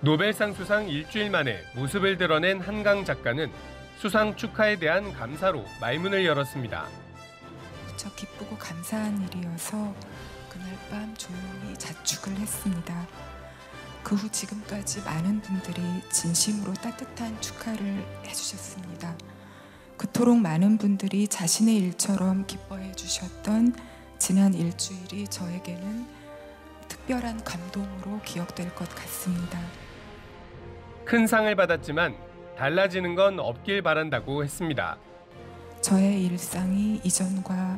노벨상 수상 일주일 만에 모습을 드러낸 한강 작가는 수상 축하에 대한 감사로 말문을 열었습니다. 저 기쁘고 감사한 일이어서 그날 밤 조용히 자축을 했습니다. 그 후 지금까지 많은 분들이 진심으로 따뜻한 축하를 해주셨습니다. 그토록 많은 분들이 자신의 일처럼 기뻐해 주셨던 지난 일주일이 저에게는 특별한 감동으로 기억될 것 같습니다. 큰 상을 받았지만 달라지는 건 없길 바란다고 했습니다. 저의 일상이 이전과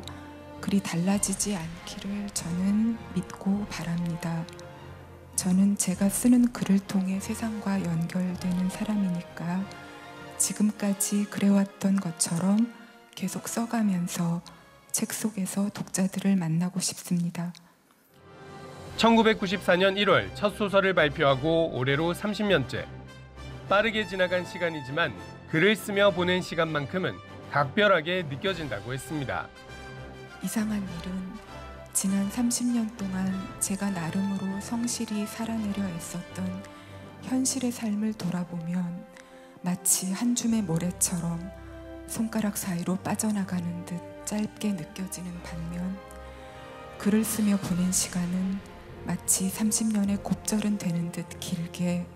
그리 달라지지 않기를 저는 믿고 바랍니다. 저는 제가 쓰는 글을 통해 세상과 연결되는 사람이니까 지금까지 그래왔던 것처럼 계속 써가면서 책 속에서 독자들을 만나고 싶습니다. 1994년 1월 첫 소설을 발표하고 올해로 30년째. 빠르게 지나간 시간이지만 글을 쓰며 보낸 시간만큼은 각별하게 느껴진다고 했습니다. 이상한 일은 지난 30년 동안 제가 나름으로 성실히 살아내려 애썼던 현실의 삶을 돌아보면 마치 한 줌의 모래처럼 손가락 사이로 빠져나가는 듯 짧게 느껴지는 반면 글을 쓰며 보낸 시간은 마치 30년의 곱절은 되는 듯 길게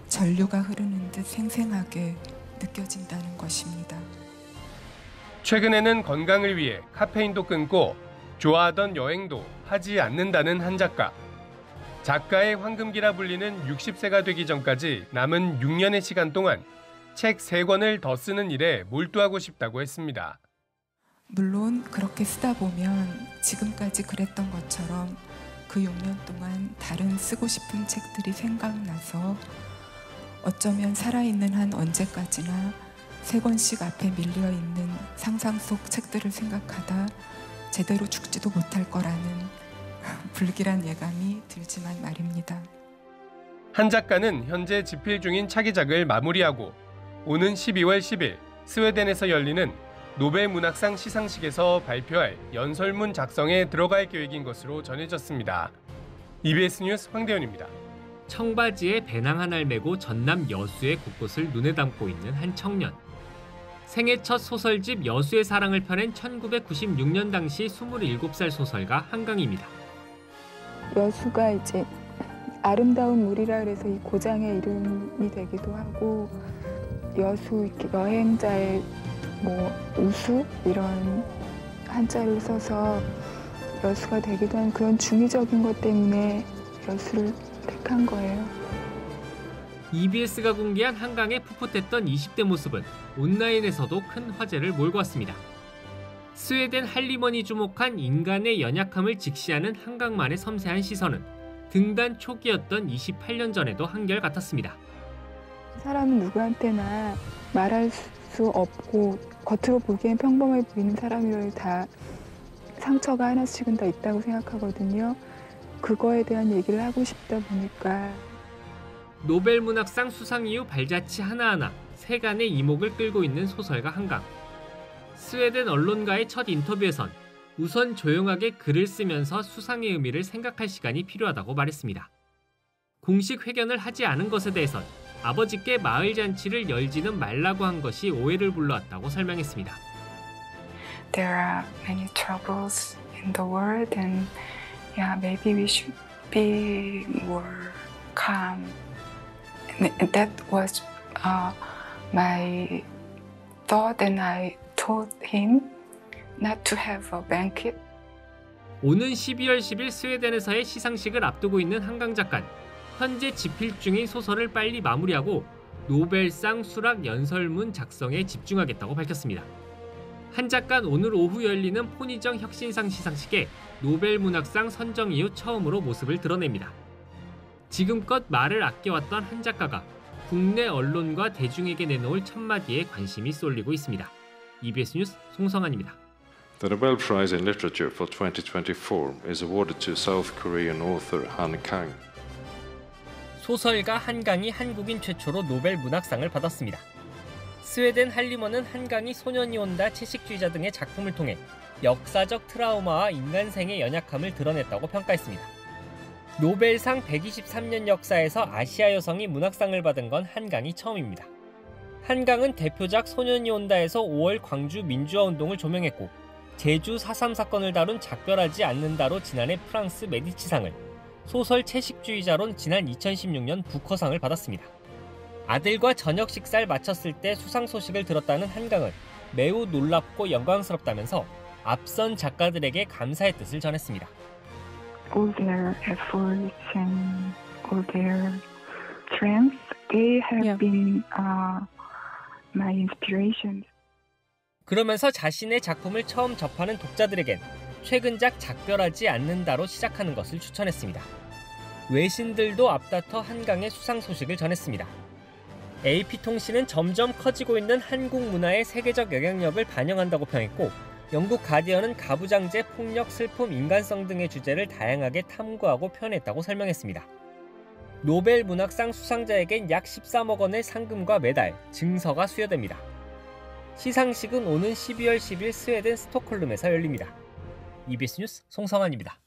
전류가 흐르는 듯 생생하게 느껴진다는 것입니다. 최근에는 건강을 위해 카페인도 끊고 좋아하던 여행도 하지 않는다는 한 작가. 작가의 황금기라 불리는 60세가 되기 전까지 남은 6년의 시간 동안 책 3권을 더 쓰는 일에 몰두하고 싶다고 했습니다. 물론 그렇게 쓰다 보면 지금까지 그랬던 것처럼 그 6년 동안 다른 쓰고 싶은 책들이 생각나서 어쩌면 살아있는 한 언제까지나 3권씩 앞에 밀려있는 상상 속 책들을 생각하다 제대로 죽지도 못할 거라는 불길한 예감이 들지만 말입니다. 한 작가는 현재 집필 중인 차기작을 마무리하고 오는 12월 10일 스웨덴에서 열리는 노벨 문학상 시상식에서 발표할 연설문 작성에 들어갈 계획인 것으로 전해졌습니다. EBS 뉴스 황대현입니다. 청바지에 배낭 하나를 메고 전남 여수의 곳곳을 눈에 담고 있는 한 청년. 생애 첫 소설집 여수의 사랑을 펴낸 1996년 당시 27살 소설가 한강입니다. 여수가 이제 아름다운 물이라 그래서 이 고장의 이름이 되기도 하고 여수 이렇게 여행자의 우수 이런 한자를 써서 여수가 되기도 한 그런 중의적인 것 때문에 여수를 택한 거예요. EBS가 공개한 한강의 풋풋했던 20대 모습은 온라인에서도 큰 화제를 몰고 왔습니다. 스웨덴 할리먼이 주목한 인간의 연약함을 직시하는 한강만의 섬세한 시선은 등단 초기였던 28년 전에도 한결같았습니다. 사람은 누구한테나 말할 수 없고 겉으로 보기엔 평범해 보이는 사람이라도 다 상처가 하나씩은 다 있다고 생각하거든요. 그거에 대한 얘기를 하고 싶다 보니까 노벨 문학상 수상 이후 발자취 하나하나 세간의 이목을 끌고 있는 소설가 한강. 스웨덴 언론과의 첫 인터뷰에선 우선 조용하게 글을 쓰면서 수상의 의미를 생각할 시간이 필요하다고 말했습니다. 공식 회견을 하지 않은 것에 대해선 아버지께 마을 잔치를 열지는 말라고 한 것이 오해를 불러왔다고 설명했습니다. There are many troubles in the world and maybe we should be more calm. That was my thought and I told him not to have a banquet. 오는 12월 10일 스웨덴에서의 시상식을 앞두고 있는 한강 작가는 현재 집필 중인 소설을 빨리 마무리하고 노벨상 수락 연설문 작성에 집중하겠다고 밝혔습니다. 한 작가는 오늘 오후 열리는 포니정 혁신상 시상식에 노벨 문학상 선정 이후 처음으로 모습을 드러냅니다. 지금껏 말을 아껴왔던 한 작가가 국내 언론과 대중에게 내놓을 첫마디에 관심이 쏠리고 있습니다. EBS 뉴스 송성환입니다. The Nobel Prize in Literature for 2024 is awarded to South Korean author Han Kang. 소설가 한강이 한국인 최초로 노벨 문학상을 받았습니다. 스웨덴 할리먼은 한강이 소년이 온다, 채식주의자 등의 작품을 통해 역사적 트라우마와 인간생의 연약함을 드러냈다고 평가했습니다. 노벨상 123년 역사에서 아시아 여성이 문학상을 받은 건 한강이 처음입니다. 한강은 대표작 소년이 온다에서 5월 광주 민주화 운동을 조명했고 제주 4.3 사건을 다룬 작별하지 않는다로 지난해 프랑스 메디치상을, 소설 채식주의자론 지난 2016년 부커상을 받았습니다. 아들과 저녁 식사를 마쳤을 때 수상 소식을 들었다는 한강은 매우 놀랍고 영광스럽다면서 앞선 작가들에게 감사의 뜻을 전했습니다. All their efforts and all their strengths, they have been my inspiration. 그러면서 자신의 작품을 처음 접하는 독자들에겐 최근작 작별하지 않는다로 시작하는 것을 추천했습니다. 외신들도 앞다퉈 한강의 수상 소식을 전했습니다. AP통신은 점점 커지고 있는 한국 문화의 세계적 영향력을 반영한다고 평했고, 영국 가디언은 가부장제, 폭력, 슬픔, 인간성 등의 주제를 다양하게 탐구하고 표현했다고 설명했습니다. 노벨 문학상 수상자에겐 약 13억 원의 상금과 메달, 증서가 수여됩니다. 시상식은 오는 12월 10일 스웨덴 스톡홀름에서 열립니다. EBS 뉴스 송성환입니다.